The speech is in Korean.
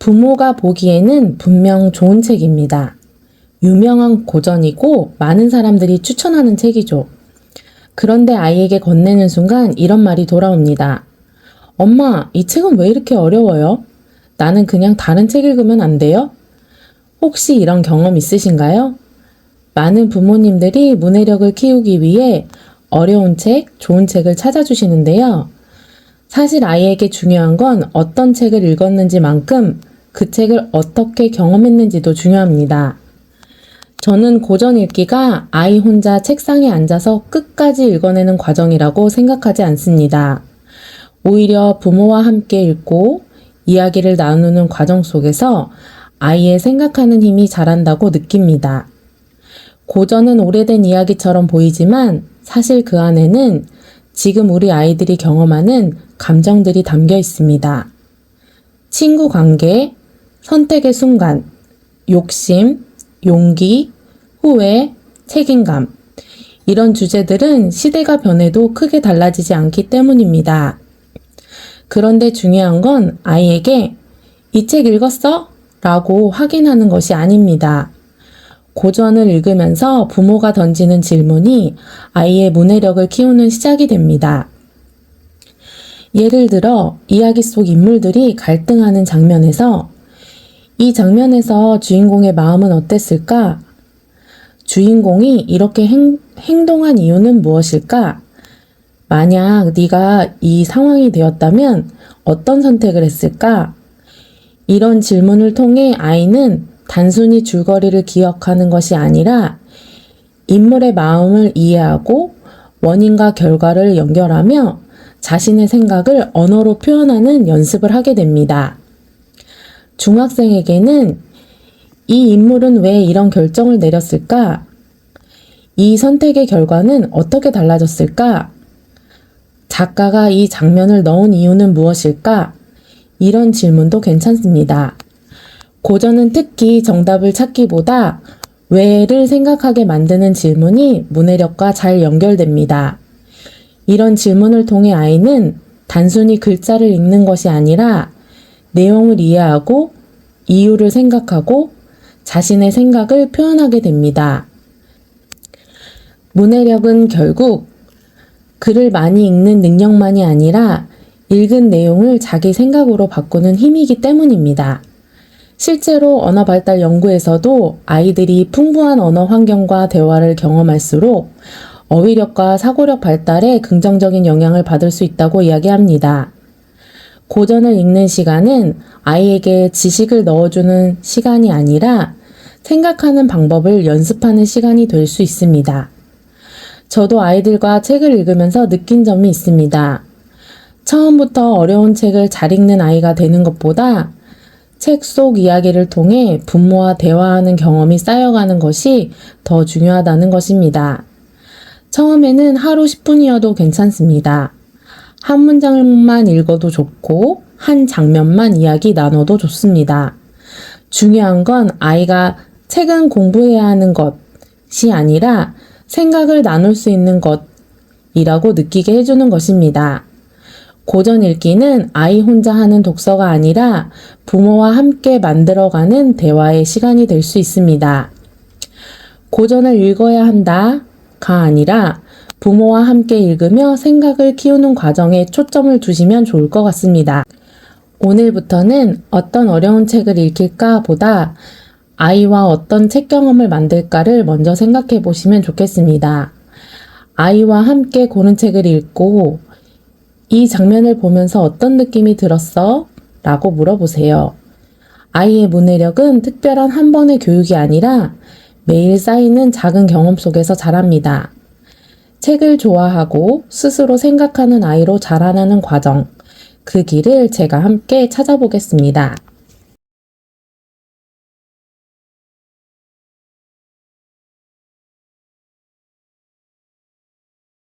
부모가 보기에는 분명 좋은 책입니다. 유명한 고전이고 많은 사람들이 추천하는 책이죠. 그런데 아이에게 건네는 순간 이런 말이 돌아옵니다. 엄마, 이 책은 왜 이렇게 어려워요? 나는 그냥 다른 책 읽으면 안 돼요? 혹시 이런 경험 있으신가요? 많은 부모님들이 문해력을 키우기 위해 어려운 책, 좋은 책을 찾아주시는데요. 사실 아이에게 중요한 건 어떤 책을 읽었는지만큼 그 책을 어떻게 경험했는지도 중요합니다. 저는 고전 읽기가 아이 혼자 책상에 앉아서 끝까지 읽어내는 과정이라고 생각하지 않습니다. 오히려 부모와 함께 읽고 이야기를 나누는 과정 속에서 아이의 생각하는 힘이 자란다고 느낍니다. 고전은 오래된 이야기처럼 보이지만 사실 그 안에는 지금 우리 아이들이 경험하는 감정들이 담겨 있습니다. 친구 관계, 선택의 순간, 욕심, 용기, 후회, 책임감. 이런 주제들은 시대가 변해도 크게 달라지지 않기 때문입니다. 그런데 중요한 건 아이에게 이 책 읽었어? 라고 확인하는 것이 아닙니다. 고전을 읽으면서 부모가 던지는 질문이 아이의 문해력을 키우는 시작이 됩니다. 예를 들어 이야기 속 인물들이 갈등하는 장면에서 이 장면에서 주인공의 마음은 어땠을까? 주인공이 이렇게 행동한 이유는 무엇일까? 만약 네가 이 상황이 되었다면 어떤 선택을 했을까? 이런 질문을 통해 아이는 단순히 줄거리를 기억하는 것이 아니라 인물의 마음을 이해하고 원인과 결과를 연결하며 자신의 생각을 언어로 표현하는 연습을 하게 됩니다. 중학생에게는 이 인물은 왜 이런 결정을 내렸을까? 이 선택의 결과는 어떻게 달라졌을까? 작가가 이 장면을 넣은 이유는 무엇일까? 이런 질문도 괜찮습니다. 고전은 특히 정답을 찾기보다 왜를 생각하게 만드는 질문이 문해력과 잘 연결됩니다. 이런 질문을 통해 아이는 단순히 글자를 읽는 것이 아니라 내용을 이해하고 이유를 생각하고 자신의 생각을 표현하게 됩니다. 문해력은 결국 글을 많이 읽는 능력만이 아니라 읽은 내용을 자기 생각으로 바꾸는 힘이기 때문입니다. 실제로 언어 발달 연구에서도 아이들이 풍부한 언어 환경과 대화를 경험할수록 어휘력과 사고력 발달에 긍정적인 영향을 받을 수 있다고 이야기합니다. 고전을 읽는 시간은 아이에게 지식을 넣어주는 시간이 아니라 생각하는 방법을 연습하는 시간이 될 수 있습니다. 저도 아이들과 책을 읽으면서 느낀 점이 있습니다. 처음부터 어려운 책을 잘 읽는 아이가 되는 것보다 책 속 이야기를 통해 부모와 대화하는 경험이 쌓여가는 것이 더 중요하다는 것입니다. 처음에는 하루 10분이어도 괜찮습니다. 한 문장만 읽어도 좋고 한 장면만 이야기 나눠도 좋습니다. 중요한 건 아이가 책은 공부해야 하는 것이 아니라 생각을 나눌 수 있는 것이라고 느끼게 해주는 것입니다. 고전 읽기는 아이 혼자 하는 독서가 아니라 부모와 함께 만들어가는 대화의 시간이 될 수 있습니다. 고전을 읽어야 한다가 아니라 부모와 함께 읽으며 생각을 키우는 과정에 초점을 두시면 좋을 것 같습니다. 오늘부터는 어떤 어려운 책을 읽힐까 보다 아이와 어떤 책 경험을 만들까를 먼저 생각해 보시면 좋겠습니다. 아이와 함께 고른 책을 읽고 이 장면을 보면서 어떤 느낌이 들었어? 라고 물어보세요. 아이의 문해력은 특별한 한 번의 교육이 아니라 매일 쌓이는 작은 경험 속에서 자랍니다. 책을 좋아하고 스스로 생각하는 아이로 자라나는 과정, 그 길을 제가 함께 찾아보겠습니다.